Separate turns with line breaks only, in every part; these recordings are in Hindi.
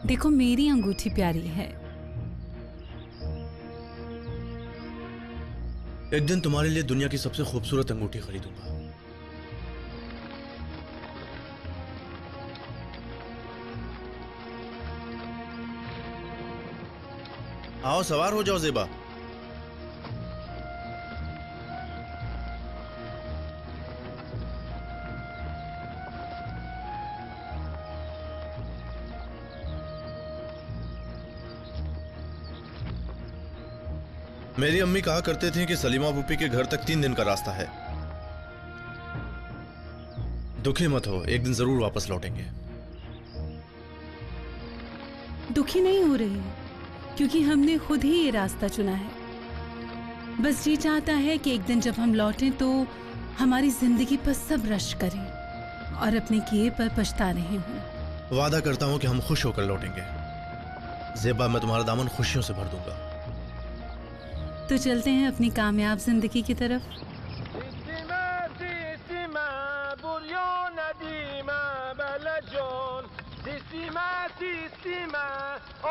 देखो, मेरी अंगूठी प्यारी है।
एक दिन तुम्हारे लिए दुनिया की सबसे खूबसूरत अंगूठी खरीदूंगा। आओ, सवार हो जाओ ज़ेबा। मेरी अम्मी कहा करते थे कि सलीमा पुप्पी के घर तक 3 दिन का रास्ता है। दुखी मत हो, एक दिन जरूर वापस लौटेंगे।
दुखी नहीं हो रही हूँ, क्योंकि हमने खुद ही ये रास्ता चुना है। बस जी चाहता है कि एक दिन जब हम लौटें तो हमारी जिंदगी पर सब रश करें और अपने किए पर पछता रहे हों।
वादा करता हूं कि हम खुश होकर लौटेंगे। ज़ेबा, मैं तुम्हारा दामन खुशियों से भर दूंगा।
तो चलते हैं अपनी कामयाब जिंदगी की तरफ।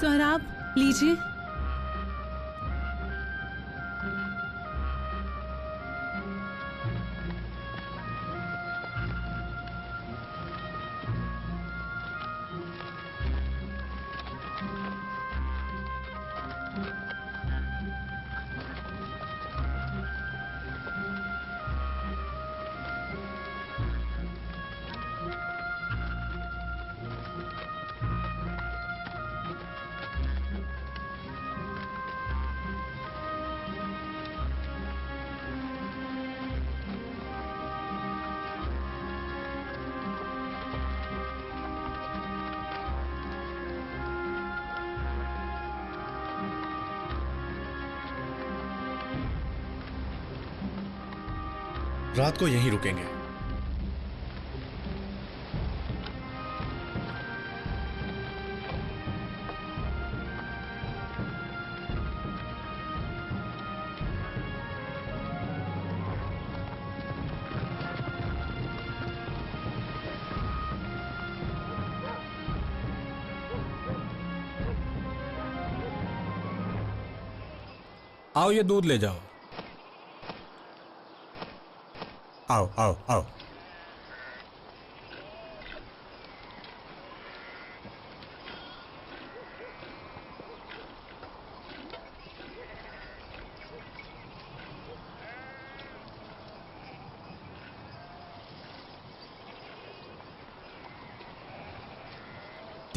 सोहराब, लीजिए।
रात को यहीं रुकेंगे।
आओ, ये दूध ले जाओ। आओ आओ आओ।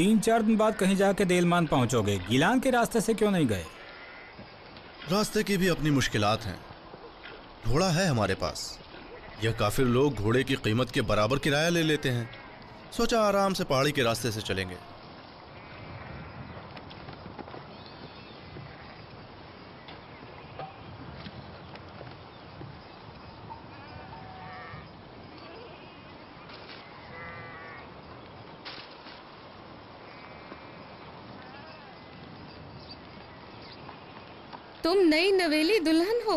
3-4 दिन बाद कहीं जाके देलमान पहुंचोगे। गिलान के रास्ते से क्यों नहीं गए?
रास्ते की भी अपनी मुश्किलात हैं। घोड़ा है हमारे पास। यह काफिर लोग घोड़े की कीमत के बराबर किराया ले लेते हैं। सोचा आराम से पहाड़ी के रास्ते से चलेंगे।
तुम नई नवेली दुल्हन हो?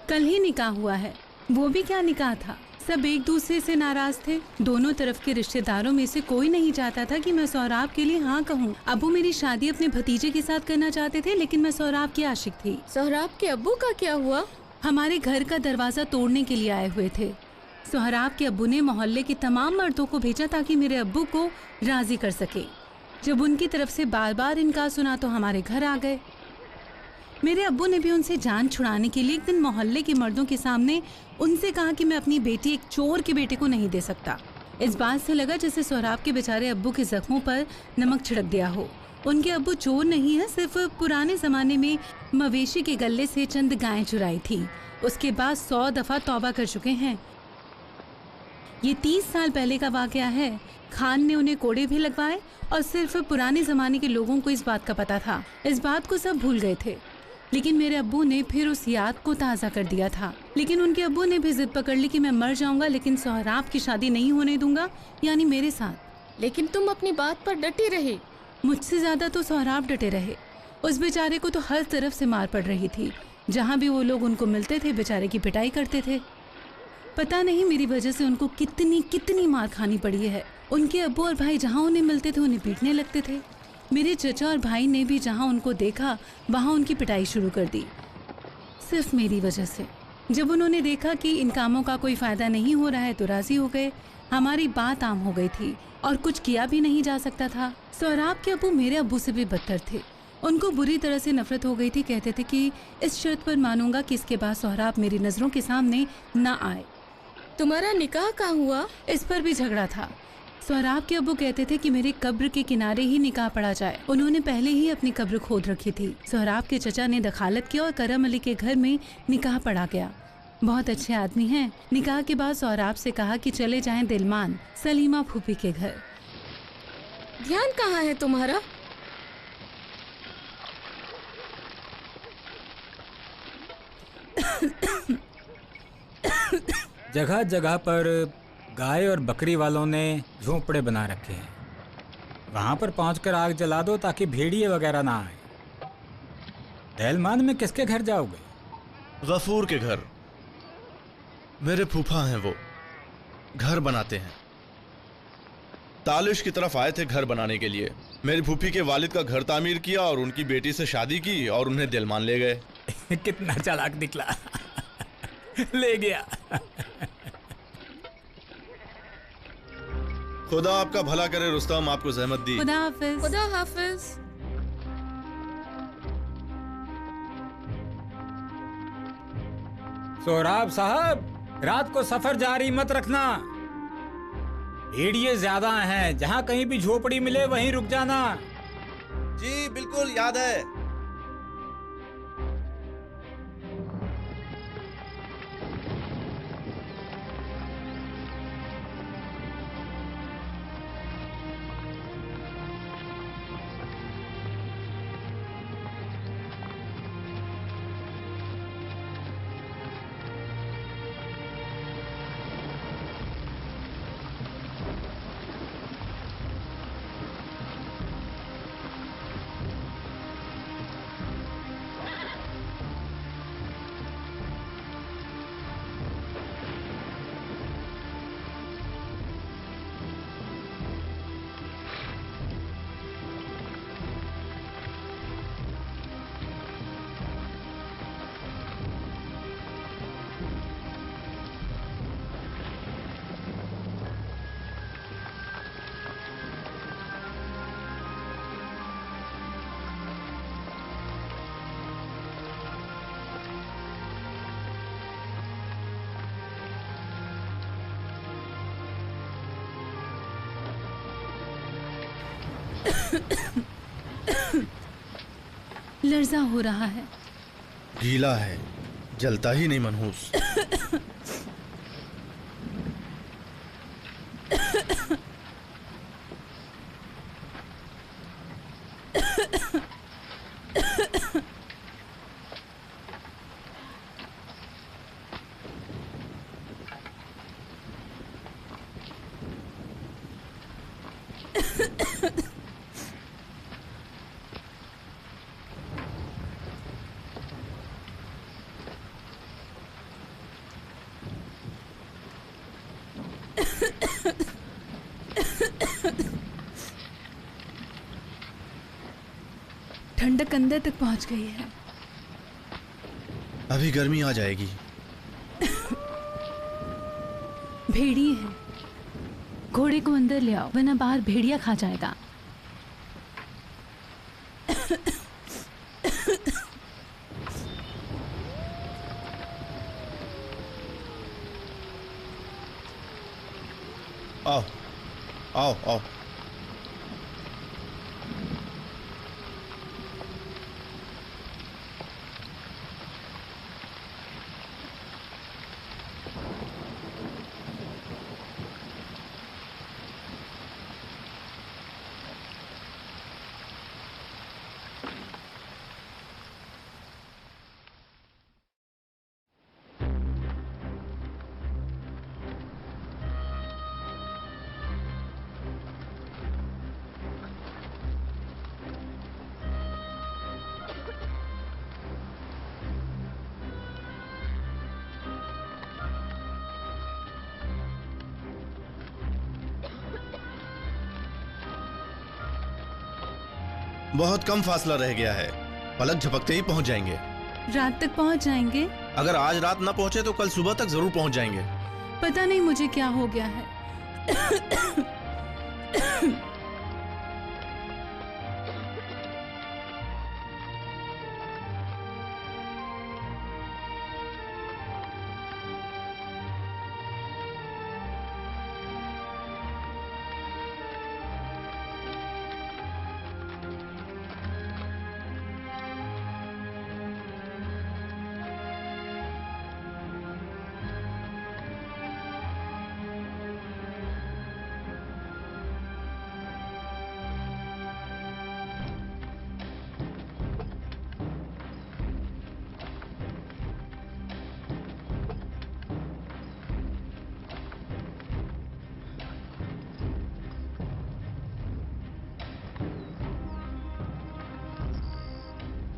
कल ही निकाह हुआ है। वो भी क्या निकाह था, सब एक दूसरे से नाराज थे। दोनों तरफ के रिश्तेदारों में से कोई नहीं चाहता था कि मैं सोहराब के लिए हाँ कहूँ। अबू मेरी शादी अपने भतीजे के साथ करना चाहते थे, लेकिन मैं सोहराब की आशिक थी।
सोहराब के अब्बू का क्या हुआ?
हमारे घर का दरवाजा तोड़ने के लिए आए हुए थे। सोहराब के अब्बू ने मोहल्ले के तमाम मर्दों को भेजा ताकि मेरे अब्बू को राजी कर सके। जब उनकी तरफ से बार बार इनकार सुना तो हमारे घर आ गए। मेरे अब्बू ने भी उनसे जान छुड़ाने के लिए एक दिन मोहल्ले के मर्दों के सामने उनसे कहा कि मैं अपनी बेटी एक चोर के बेटे को नहीं दे सकता। इस बात से लगा जैसे सोहराब के बेचारे अब्बू के जख्मों पर नमक छिड़क दिया हो। उनके अब्बू चोर नहीं है, सिर्फ पुराने जमाने में मवेशी के गले से चंद गायें चुराई थी। उसके बाद 100 दफा तौबा कर चुके हैं। ये 30 साल पहले का वाकया है। खान ने उन्हें कोड़े भी लगवाए और सिर्फ पुराने जमाने के लोगों को इस बात का पता था। इस बात को सब भूल गए थे, लेकिन मेरे अब्बू ने फिर उस याद को ताज़ा कर दिया था। लेकिन उनके अब्बू ने भी जिद पकड़ ली कि मैं मर जाऊंगा लेकिन सोहराब की शादी नहीं होने दूंगा, यानी मेरे साथ।
लेकिन तुम अपनी बात पर डटी रही।
मुझसे ज्यादा तो सोहराब डटे रहे। उस बेचारे को तो हर तरफ से मार पड़ रही थी। जहाँ भी वो लोग उनको मिलते थे बेचारे की पिटाई करते थे। पता नहीं मेरी वजह से उनको कितनी कितनी मार खानी पड़ी है। उनके अब्बू और भाई जहाँ उन्हें मिलते थे उन्हें पीटने लगते थे। मेरे चचा और भाई ने भी जहाँ उनको देखा वहाँ उनकी पिटाई शुरू कर दी, सिर्फ मेरी वजह से। जब उन्होंने देखा कि इन कामों का कोई फायदा नहीं हो रहा है तो राजी हो गए। हमारी बात आम हो गई थी और कुछ किया भी नहीं जा सकता था। सोहराब के अब्बू मेरे अब्बू से भी बदतर थे। उनको बुरी तरह से नफरत हो गई थी। कहते थे कि इस शर्त पर मानूंगा कि इसके बाद सोहराब मेरी नजरों के सामने ना आए।
तुम्हारा निकाह कहाँ हुआ?
इस पर भी झगड़ा था। सोहराब के अब्बू कहते थे कि मेरे कब्र के किनारे ही निकाह पड़ा जाए। उन्होंने पहले ही अपनी कब्र खोद रखी थी। सोहराब के चचा ने दखालत की और करम अली के घर में निकाह पड़ा गया। बहुत अच्छे आदमी हैं। निकाह के बाद सोहराब से कहा कि चले जाएं दिलमान, सलीमा फूफी के घर।
ध्यान कहाँ है तुम्हारा?
जगह जगह पर गाय और बकरी वालों ने झोंपड़े बना रखे हैं। वहां पर पहुंचकर आग जला दो ताकि भेड़िए वगैरह ना आए। देलमान में किसके घर जाओगे?
गफूर के घर। मेरे फूफा हैं, वो घर बनाते हैं। तालिश की तरफ आए थे घर बनाने के लिए। मेरी फूफी के वालिद का घर तामीर किया और उनकी बेटी से शादी की और उन्हें दिलमान ले गए।
कितना चालाक निकला। ले गया।
खुदा आपका भला करे रुस्तम, आपको जहमत दी।
खुदा हाफिज।
खुदा हाफिज।
सोहराब साहब, रात को सफर जारी मत रखना। भेड़िए ज्यादा हैं। जहाँ कहीं भी झोपड़ी मिले वहीं रुक जाना।
जी बिल्कुल, याद है।
लर्जा हो रहा है।
गीला है, जलता ही नहीं मनहूस।
ठंडक अंदर तक पहुंच गई है।
अभी गर्मी आ जाएगी।
भेड़िए हैं, घोड़े को अंदर ले आओ वरना बाहर भेड़िया खा जाएगा।
आओ आओ आओ। बहुत कम फासला रह गया है, पलक झपकते ही पहुंच जाएंगे।
रात तक पहुंच जाएंगे।
अगर आज रात न पहुंचे तो कल सुबह तक जरूर पहुंच जाएंगे।
पता नहीं मुझे क्या हो गया है।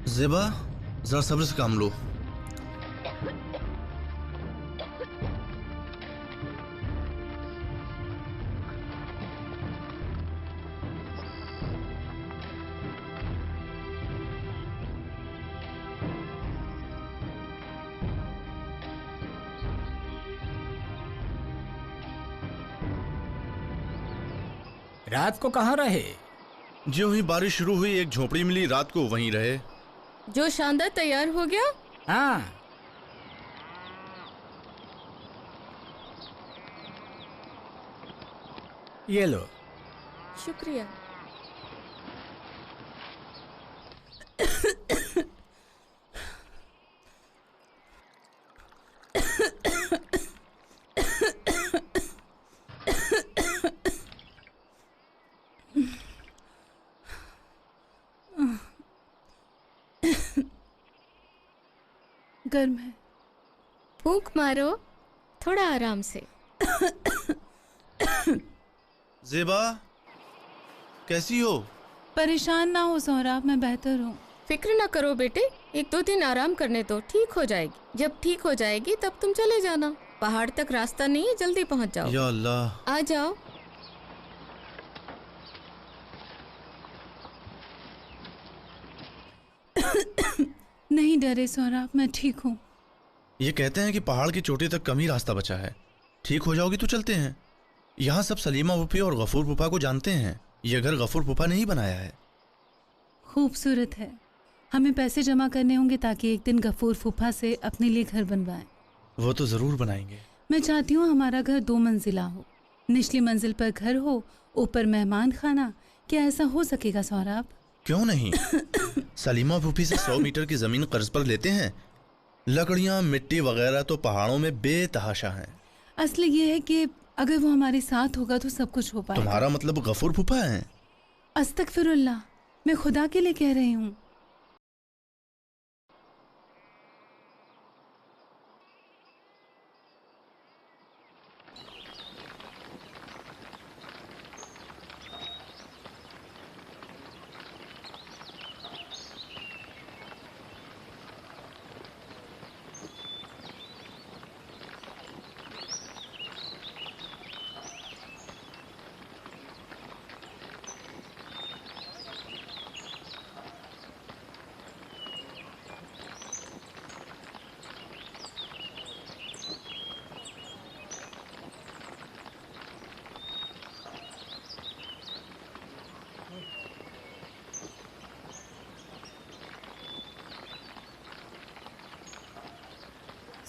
ज़ेबा, जरा सब्र से काम लो।
रात को कहाँ रहे?
ज्यों ही बारिश शुरू हुई एक झोपड़ी मिली, रात को वहीं रहे।
जो शानदार तैयार हो गया।
हाँ, ये लो।
शुक्रिया।
गर्म है।
फूंक मारो, थोड़ा आराम से।
ज़ेबा, कैसी हो?
परेशान ना हो सोहराब, मैं बेहतर हूँ।
फिक्र ना करो बेटे, 1-2 दिन आराम करने दो, ठीक हो जाएगी। जब ठीक हो जाएगी तब तुम चले जाना। पहाड़ तक रास्ता नहीं है, जल्दी पहुंच जाओ।
या अल्लाह।
आ जाओ।
नहीं डरे सोहराब, मैं ठीक हूँ।
ये कहते हैं कि पहाड़ की चोटी तक कम ही रास्ता बचा है। ठीक हो जाओगी तो चलते हैं। यहाँ सब सलीमा फूफी और गफूर फूफा को जानते हैं। ये घर गफूर फूफा ने ही बनाया है।
खूबसूरत है। हमें पैसे जमा करने होंगे ताकि एक दिन गफूर फूफा से अपने लिए घर बनवाएं।
वो तो जरूर बनाएंगे।
मैं चाहती हूँ हमारा घर 2 मंजिला हो। निचली मंजिल पर घर हो, ऊपर मेहमान खाना, क्या ऐसा हो सकेगा सौरभ?
क्यों नहीं? सलीमा फूफी से 100 मीटर की जमीन कर्ज पर लेते हैं। लकड़ियां, मिट्टी वगैरह तो पहाड़ों में बेतहाशा हैं।
असली ये है कि अगर वो हमारे साथ होगा तो सब कुछ हो पाएगा।
तुम्हारा मतलब गफूर फूफा है?
अस्तगफिरुल्लाह, मैं खुदा के लिए कह रही हूँ।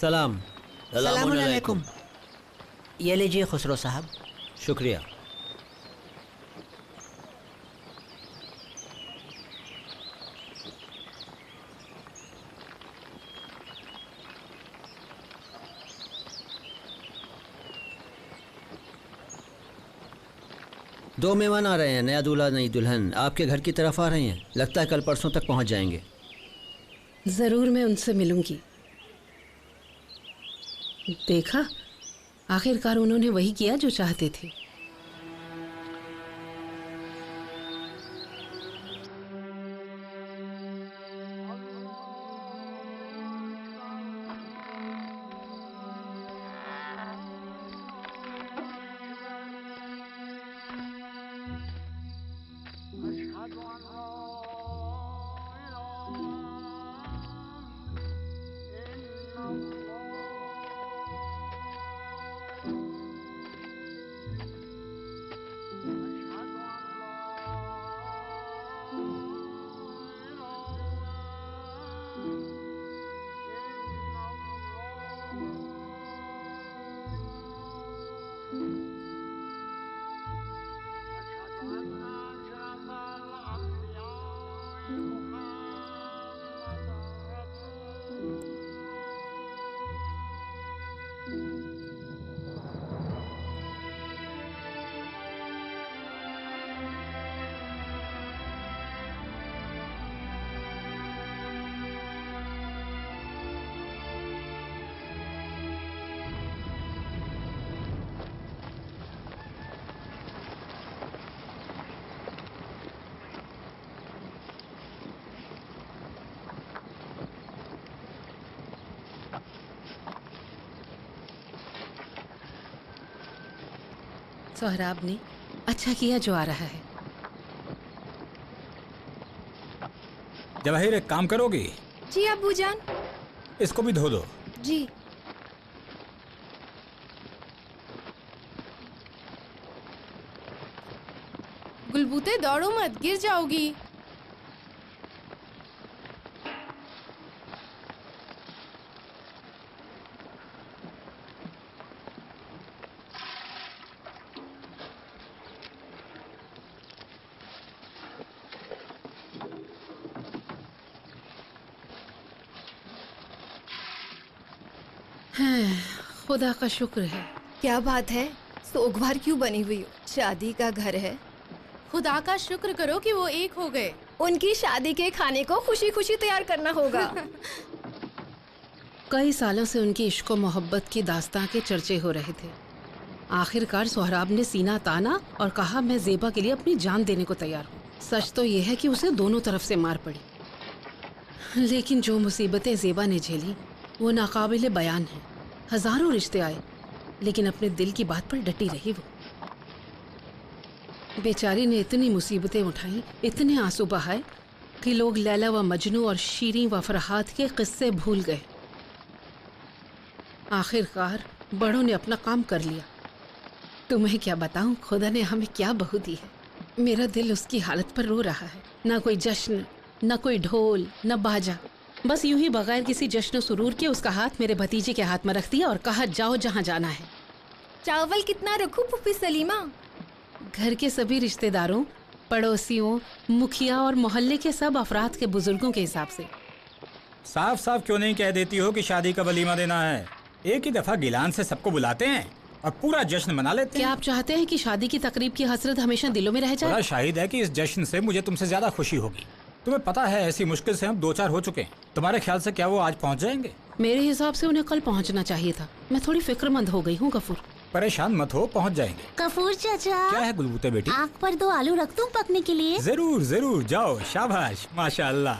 सलाम।
सलामुअलैकुम। ये लीजिए खुसरो साहब।
शुक्रिया। दो मेहमान आ रहे हैं, नया दूल्हा नई दुल्हन आपके घर की तरफ आ रहे हैं। लगता है कल परसों तक पहुंच जाएंगे।
ज़रूर मैं उनसे मिलूंगी। देखा, आखिरकार उन्होंने वही किया जो चाहते थे। सोहराब ने अच्छा किया जो आ रहा है।
जवाहिर, एक काम करोगी?
जी अब्बूजान।
इसको भी धो दो।
जी। गुलबूते दौड़ो मत, गिर जाओगी।
खुदा का शुक्र है।
क्या बात है, सोगवार क्यों बनी हुई हो? शादी का घर है। खुदा का शुक्र करो कि वो एक हो गए।
उनकी शादी के खाने को खुशी खुशी तैयार करना होगा।
कई सालों से उनकी इश्क व मोहब्बत की दास्तां के चर्चे हो रहे थे। आखिरकार सोहराब ने सीना ताना और कहा, मैं ज़ेबा के लिए अपनी जान देने को तैयार हूँ। सच तो यह है कि उसे दोनों तरफ से मार पड़ी, लेकिन जो मुसीबतें ज़ेबा ने झेली वो नाकाबिले बयान है। हजारों रिश्ते आए, लेकिन अपने दिल की बात पर डटी रही वो। बेचारी ने इतनी मुसीबतें उठाई, इतने आंसू बहाए कि लोग लैला व मजनू और शीरीं व फरहाद के किस्से भूल गए। आखिरकार बड़ों ने अपना काम कर लिया। तुम्हें क्या बताऊं, खुदा ने हमें क्या बहू दी है। मेरा दिल उसकी हालत पर रो रहा है। ना कोई जश्न, ना कोई ढोल, ना बाजा, बस यूं ही बगैर किसी जश्न सुरूर के उसका हाथ मेरे भतीजे के हाथ में रख दिया और कहा, जाओ जहां जाना है।
चावल कितना रखूं फूफी सलीमा?
घर के सभी रिश्तेदारों पड़ोसियों, मुखिया और मोहल्ले के सब अफराद के बुजुर्गों के हिसाब से।
साफ साफ क्यों नहीं कह देती हो कि शादी का वलीमा देना है? एक ही दफा गिलान से सबको बुलाते हैं और पूरा जश्न मना लेते हैं।
क्या आप चाहते हैं कि शादी की तकरीब की हसरत हमेशा दिलों में रह जाए?
बड़ा शाहिद है कि इस जश्न से मुझे तुमसे ज्यादा खुशी होगी। तुम्हें पता है ऐसी मुश्किल से हम 2-4 हो चुके हैं। तुम्हारे ख्याल से क्या वो आज पहुंच जाएंगे?
मेरे हिसाब से उन्हें कल पहुंचना चाहिए था। मैं थोड़ी फिक्रमंद हो गई हूँ गफूर।
परेशान मत हो, पहुंच जाएंगे।
गफूर चाचा,
क्या है गुलबूते बेटी?
आँख पर 2 आलू रख दूं पकने के लिए?
जरूर जरूर, जाओ, शाबाश, माशाअल्लाह।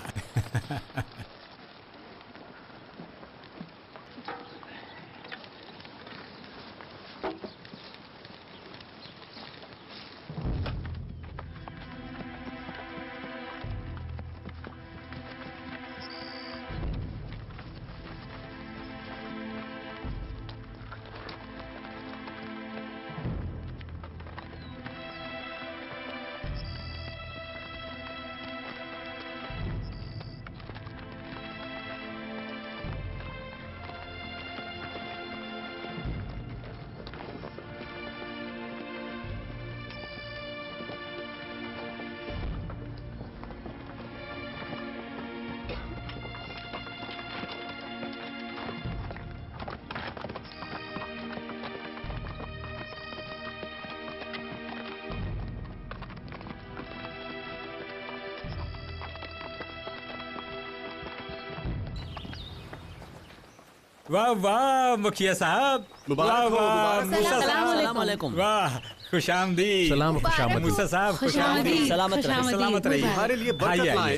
वाह वाह मुखिया साहब, वाह वाह मूसा साहब, वाह खुशामदीद।
सलाम खुशामदीद।
मूसा साहब खुशामदीद। सलामत रहिए।
हमारे लिए बरकत लाएं।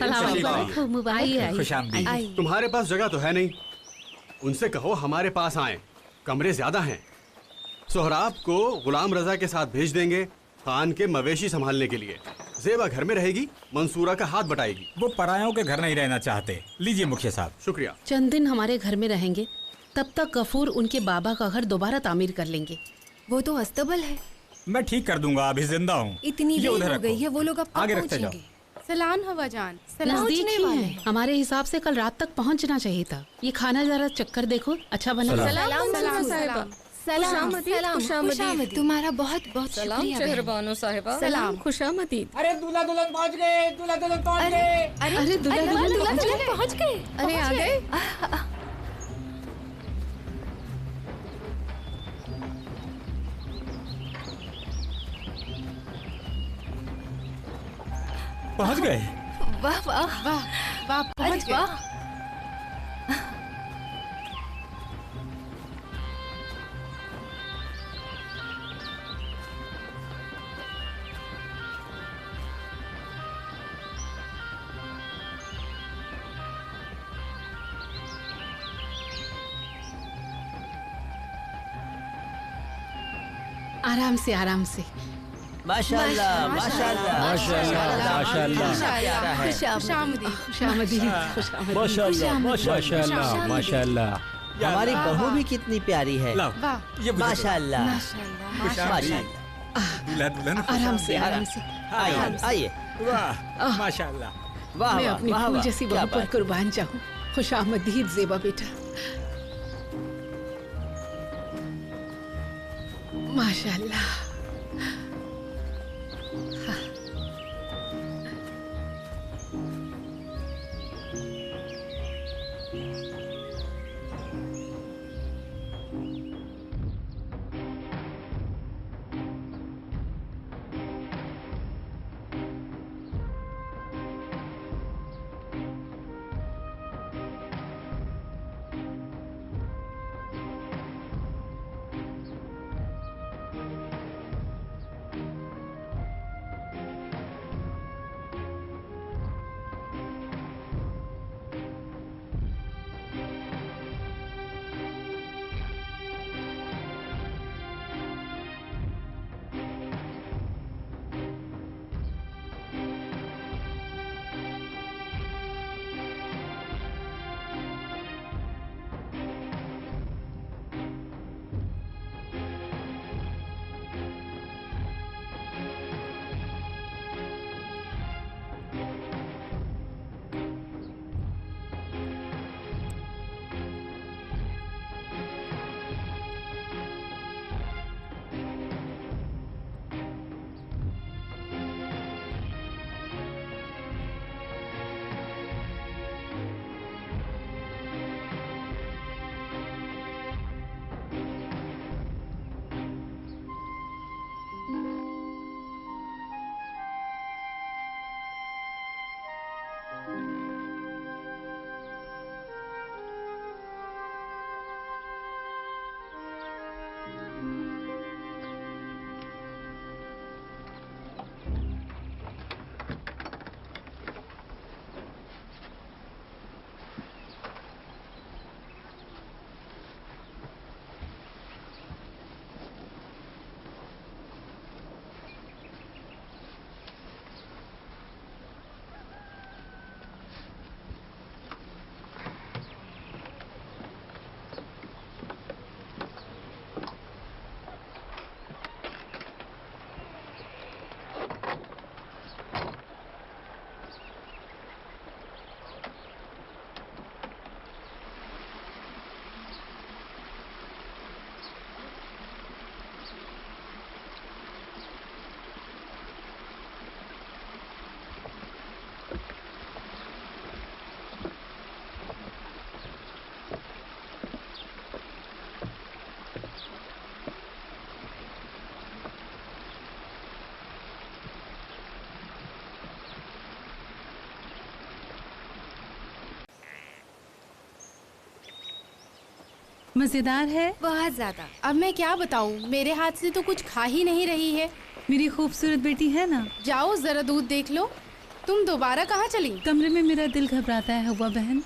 खुशामदीद।
तुम्हारे पास जगह तो है नहीं, उनसे कहो हमारे पास आए, कमरे ज्यादा हैं। सोहराब को गुलाम रजा के साथ भेज देंगे खान के मवेशी संभालने के लिए। जेबा घर में रहेगी, मंसूरा का हाथ बटाएगी।
वो परायों के घर नहीं रहना चाहते। लीजिए मुखिया साहब।
शुक्रिया।
चंद दिन हमारे घर में रहेंगे, तब तक गफूर उनके बाबा का घर दोबारा तामीर कर लेंगे।
वो तो अस्तबल है।
मैं ठीक कर दूंगा, अभी जिंदा हूँ।
इतनी देर हो गई है, वो लोग अब
आगे रखते जाओ।
सलाम हवाजान,
नजदीक ही है। हमारे हिसाब से कल रात तक पहुंचना चाहिए था। ये खाना जरा चक्कर देखो, अच्छा बना।
खुशामदीद। तुम्हारा बहुत बहुत शुक्रिया।
शहरबानो साहिबा,
सलाम।
खुशामदीद।
अरे दूल्हा दुल्हन पहुँच गए, दूल्हा दुल्हन पहुँच गए।
अरे दूल्हा दुल्हन
पहुँच गए।
अरे आ गए।
पहुँच गए।
वाह वाह वाह वाह, पहुँच गए।
आराम से आराम से।
माशाल्लाह माशाल्लाह
माशाल्लाह माशाल्लाह
खुशामदीद।
खुशामदीद।
माशाल्लाह माशाल्लाह माशाल्लाह।
हमारी बहू भी कितनी प्यारी है।
लाओ, ये
माशाल्लाह
माशाल्लाह। दूल्हा दुल्हन
आराम से आराम से।
आइए आइए।
वाह माशाल्लाह।
वाह
मैं
वाह
अपनी
वाह
फूल
वाह,
जैसी
क्या
बहू पर
बात।
कुर्बान जाऊं। खुशामदीद ज़ेबा बेटा। माशाल्लाह।
मजेदार है?
बहुत ज्यादा। अब मैं क्या बताऊं, मेरे हाथ से तो कुछ खा ही नहीं रही है।
मेरी खूबसूरत बेटी है ना।
जाओ जरा दूध देख लो। तुम दोबारा कहाँ चली?
कमरे में मेरा दिल घबराता है हवा बहन।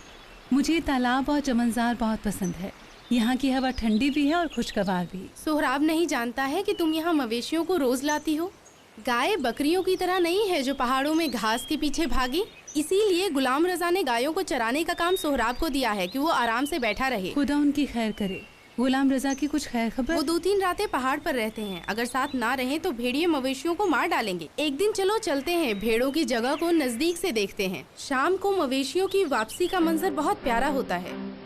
मुझे तालाब और चमनजार बहुत पसंद है। यहाँ की हवा ठंडी भी है और खुशगवार भी।
सोहराब नहीं जानता है कि तुम यहाँ मवेशियों को रोज लाती हो। गाय बकरियों की तरह नहीं है जो पहाड़ों में घास के पीछे भागी। इसीलिए गुलाम रजा ने गायों को चराने का काम सोहराब को दिया है कि वो आराम से बैठा रहे।
खुदा उनकी खैर करे। गुलाम रजा की कुछ खैर खबर?
वो 2-3 रातें पहाड़ पर रहते हैं। अगर साथ ना रहें तो भेड़िए मवेशियों को मार डालेंगे। एक दिन चलो चलते हैं, भेड़ों की जगह को नजदीक से देखते हैं। शाम को मवेशियों की वापसी का मंजर बहुत प्यारा होता है।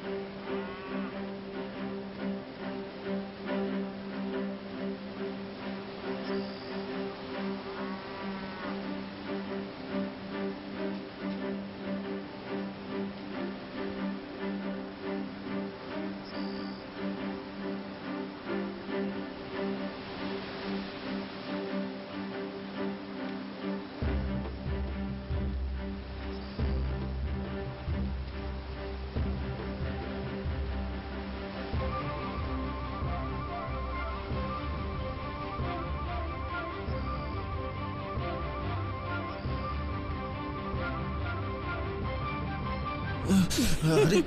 अरे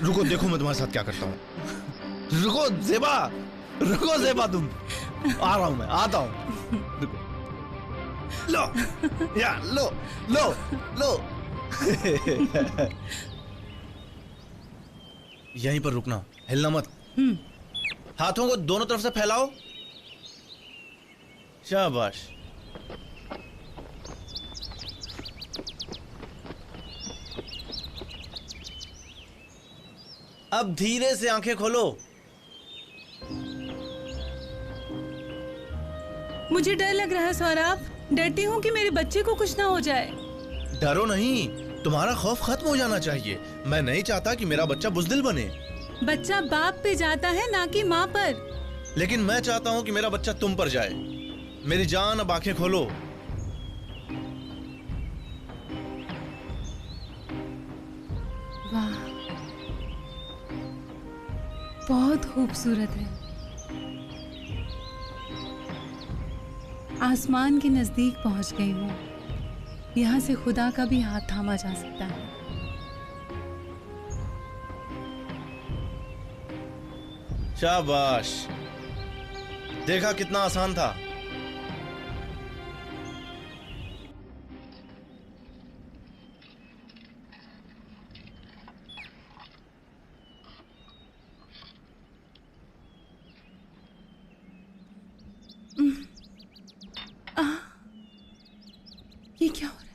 रुको, देखो मैं तुम्हारे साथ क्या करता हूँ। रुको ज़ेबा, रुको ज़ेबा, तुम आ रहा हूँ, मैं आता हूँ। रुको, लो या लो लो लो। यहीं पर रुकना, हिलना मत। हाथों को दोनों तरफ से फैलाओ। शाबाश। अब धीरे से आंखें खोलो।
मुझे डर लग रहा है सोहराब। डरती हूँ कि मेरे बच्चे को कुछ ना हो जाए।
डरो नहीं, तुम्हारा खौफ खत्म हो जाना चाहिए। मैं नहीं चाहता कि मेरा बच्चा बुज़दिल बने।
बच्चा बाप पे जाता है ना कि माँ पर।
लेकिन मैं चाहता हूँ कि मेरा बच्चा तुम पर जाए। मेरी जान, अब आंखें खोलो।
वाह, बहुत खूबसूरत है। आसमान के नजदीक पहुंच गई हूँ। यहाँ से खुदा का भी हाथ थामा जा सकता है।
शाबाश, देखा कितना आसान था।
ये क्या हो रहा है?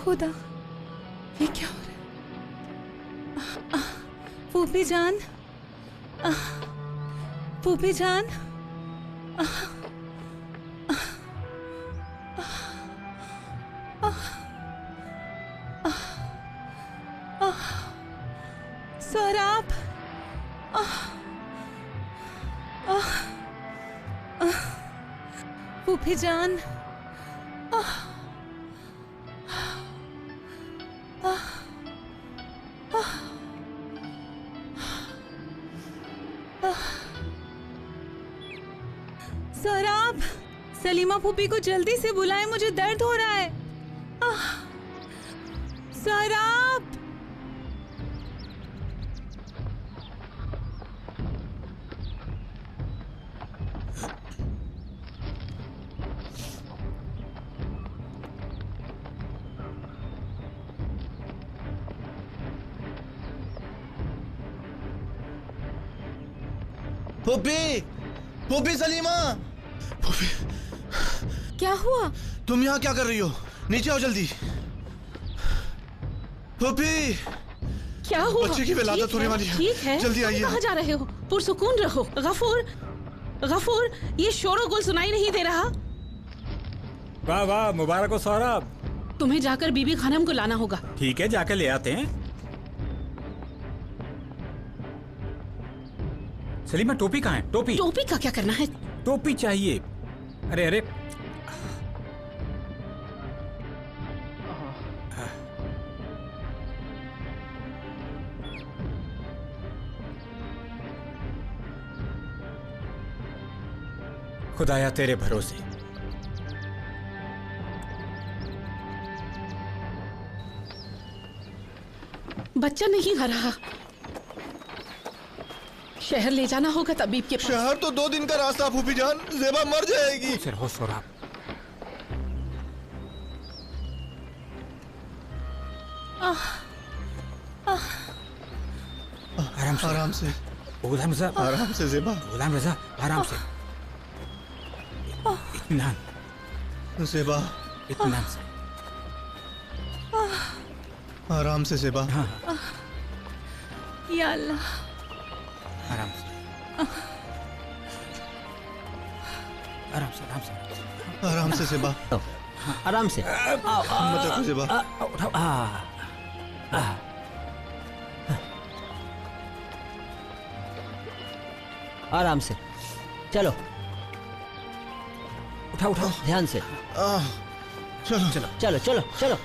खुदा, ये क्या हो रहा है? फूफी जान, फूफी जान, सोहराब, फूफी जान, सोहराब, सलीमा फूफी को जल्दी से बुलाएं, मुझे दर्द हो रहा है। सोहराब,
फूफी, फूफी सलीमा, फूफी,
क्या हुआ?
तुम यहाँ क्या कर रही हो? नीचे आओ जल्दी। फूफी,
क्या हुआ?
बच्चे की विलादत होने वाली है।
ठीक है,
जल्दी आइए।
कहाँ जा रहे हो? पुरसुकून रहो। गफूर, गफूर, ये शोर गुल सुनाई नहीं दे रहा।
वाह वाह, मुबारक हो सोहराब।
तुम्हें जाकर बीबी खानम को लाना होगा।
ठीक है, जाके ले आते हैं। सलीमा, टोपी कहाँ है? टोपी।
टोपी का क्या करना है?
टोपी चाहिए। अरे अरे, खुदाया तेरे भरोसे।
बच्चा नहीं आ रहा। शहर ले जाना होगा तबीब के पास।
शहर तो 2 दिन का रास्ता फूफी जान, ज़ेबा मर जाएगी।
सिर हो सोहराब। आराम से,
आराम से।
गुलाम रज़ा,
आराम से ज़ेबा।
गुलाम रज़ा, आराम से। इत्मीनान
ज़ेबा,
इत्मीनान से।
आराम से ज़ेबा।
हाँ,
या अल्लाह।
आराम से, आराम से, आराम से,
आराम से ज़ेबा।
आराम से।
मत रखो ज़ेबा।
आराम से, चलो।
उठाओ उठाओ,
ध्यान से।
चलो
चलो चलो चलो चलो।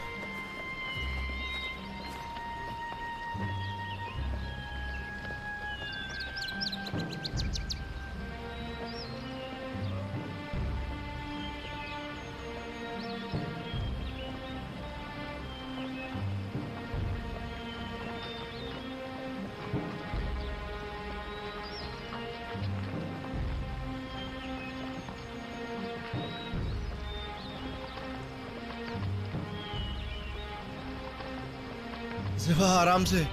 ज़ेबा, आराम से।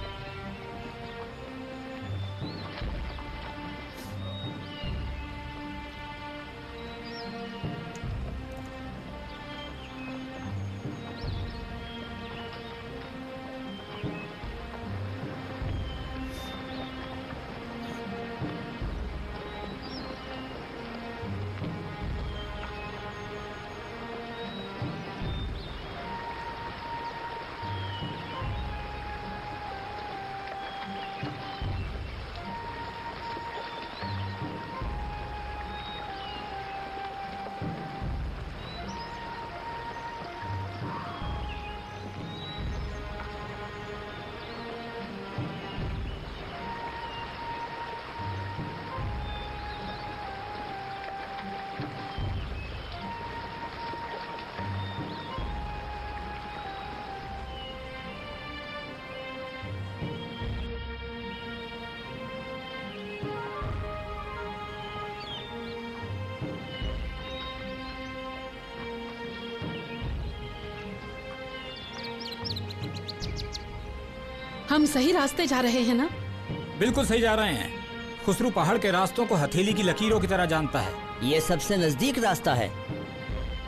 हम सही रास्ते जा रहे हैं ना?
बिल्कुल सही जा रहे हैं। खुसरू पहाड़ के रास्तों को हथेली की लकीरों की तरह जानता है।
ये सबसे नजदीक रास्ता है।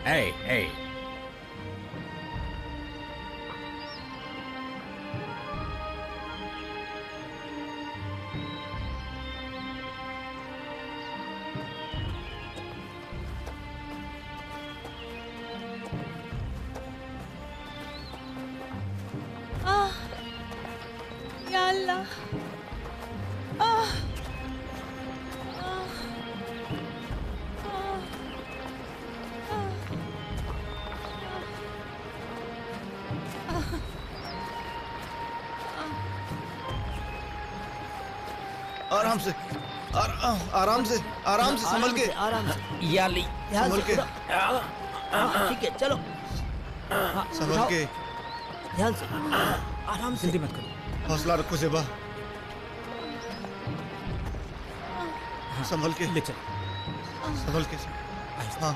ए,
या अल्लाह।
आराम से, आराम से, आराम से, संभल के।
आराम से। या ली,
संभल के।
ठीक है, चलो।
संभल के।
ध्यान से। आराम से।
जल्दी मत करो।
हौसला रखो ज़ेबा। संभल के।
ले चल।
संभल के। हाँ।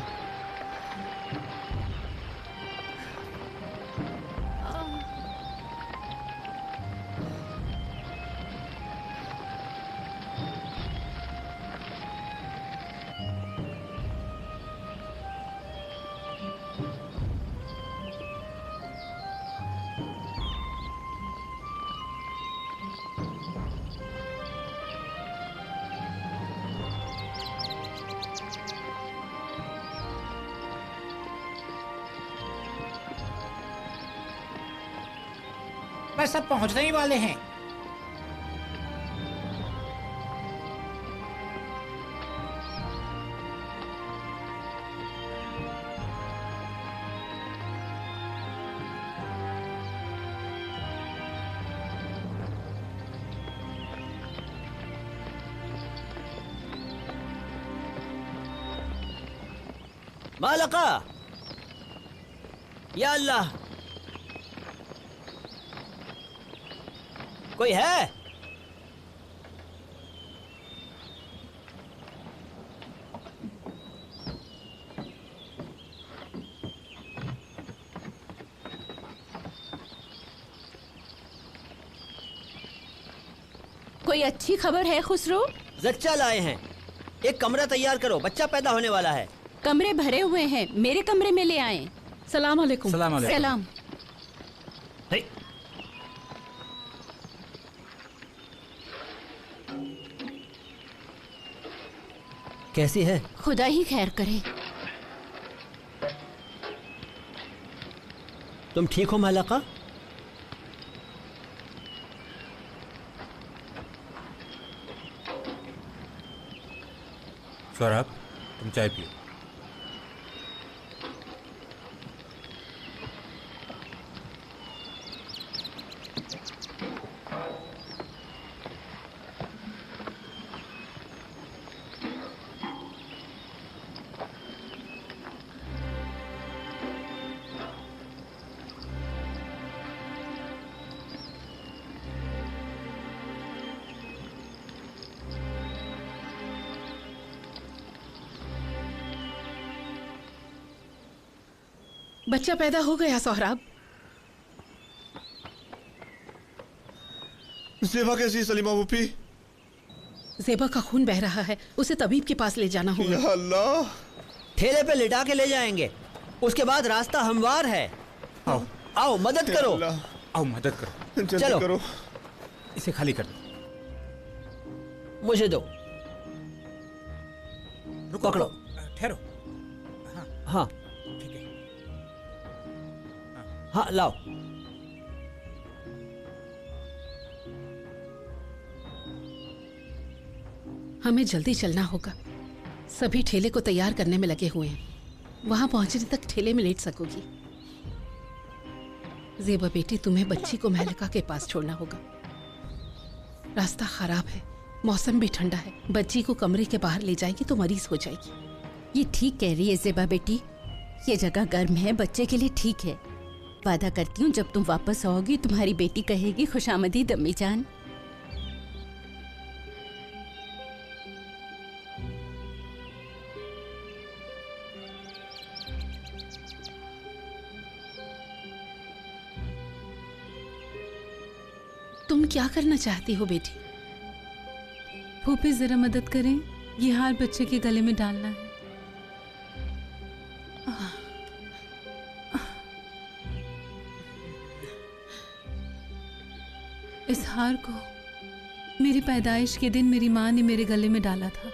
बस सब पहुंचने ही वाले हैं।
मालका, या अल्लाह, कोई है?
कोई अच्छी खबर है खुसरो?
जच्चा लाए हैं। एक कमरा तैयार करो, बच्चा पैदा होने वाला है।
कमरे भरे हुए हैं, मेरे कमरे में ले आए।
सलाम अलैकुम।
सलाम अलैकुम।
सलाम।
कैसी है?
खुदा ही खैर करे।
तुम ठीक हो मालका?
सौरभ, तुम चाय पियो।
बच्चा पैदा हो गया सोहराब।
ज़ेबा कैसी है सलीमा फूफी?
ज़ेबा का खून बह रहा है, उसे तबीब के पास ले जाना होगा।
या अल्लाह।
ठेले पे लिटा के ले जाएंगे, उसके बाद रास्ता हमवार है।
आओ
आओ मदद करो।
आओ मदद करो।
चलो
करो।
इसे खाली कर दो।
मुझे दो।
रुको,
पकड़ो।
ठहरो।
हाँ
ठीक है।
हाँ लाओ।
हमें जल्दी चलना होगा, सभी ठेले को तैयार करने में लगे हुए हैं। वहां पहुंचने तक ठेले में लेट सकोगी। ज़ेबा बेटी, तुम्हें बच्ची को महलिका के पास छोड़ना होगा। रास्ता खराब है, मौसम भी ठंडा है। बच्ची को कमरे के बाहर ले जाएगी तो मरीज हो जाएगी।
ये ठीक कह रही है ज़ेबा बेटी, ये जगह गर्म है, बच्चे के लिए ठीक है। वादा करती हूँ जब तुम वापस आओगी तुम्हारी बेटी कहेगी खुशामदीद अम्मी जान।
तुम क्या करना चाहती हो बेटी?
फूफी जरा मदद करें, ये हार बच्चे के गले में डालना है। इस हार को मेरी पैदाइश के दिन मेरी माँ ने मेरे गले में डाला था।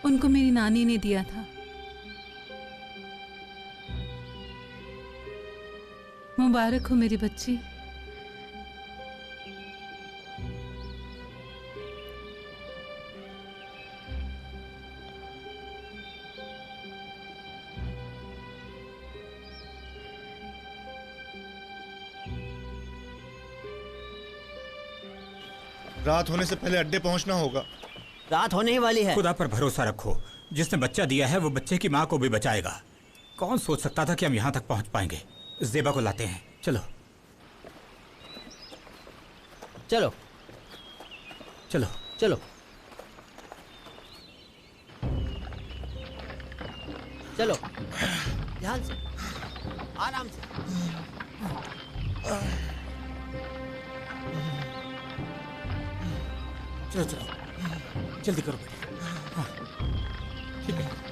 उनको मेरी नानी ने दिया था। मुबारक हो मेरी बच्ची।
रात होने से पहले अड्डे पहुंचना होगा।
रात होने ही वाली है।
खुदा पर भरोसा रखो, जिसने बच्चा दिया है वो बच्चे की माँ को भी बचाएगा। कौन सोच सकता था कि हम यहाँ तक पहुँच पाएंगे। ज़ेबा को लाते हैं, चलो
चलो
चलो
चलो चलो, ध्यान से, आराम से।
चलो चलो, जल्दी करो बेटा। हाँ ठीक है।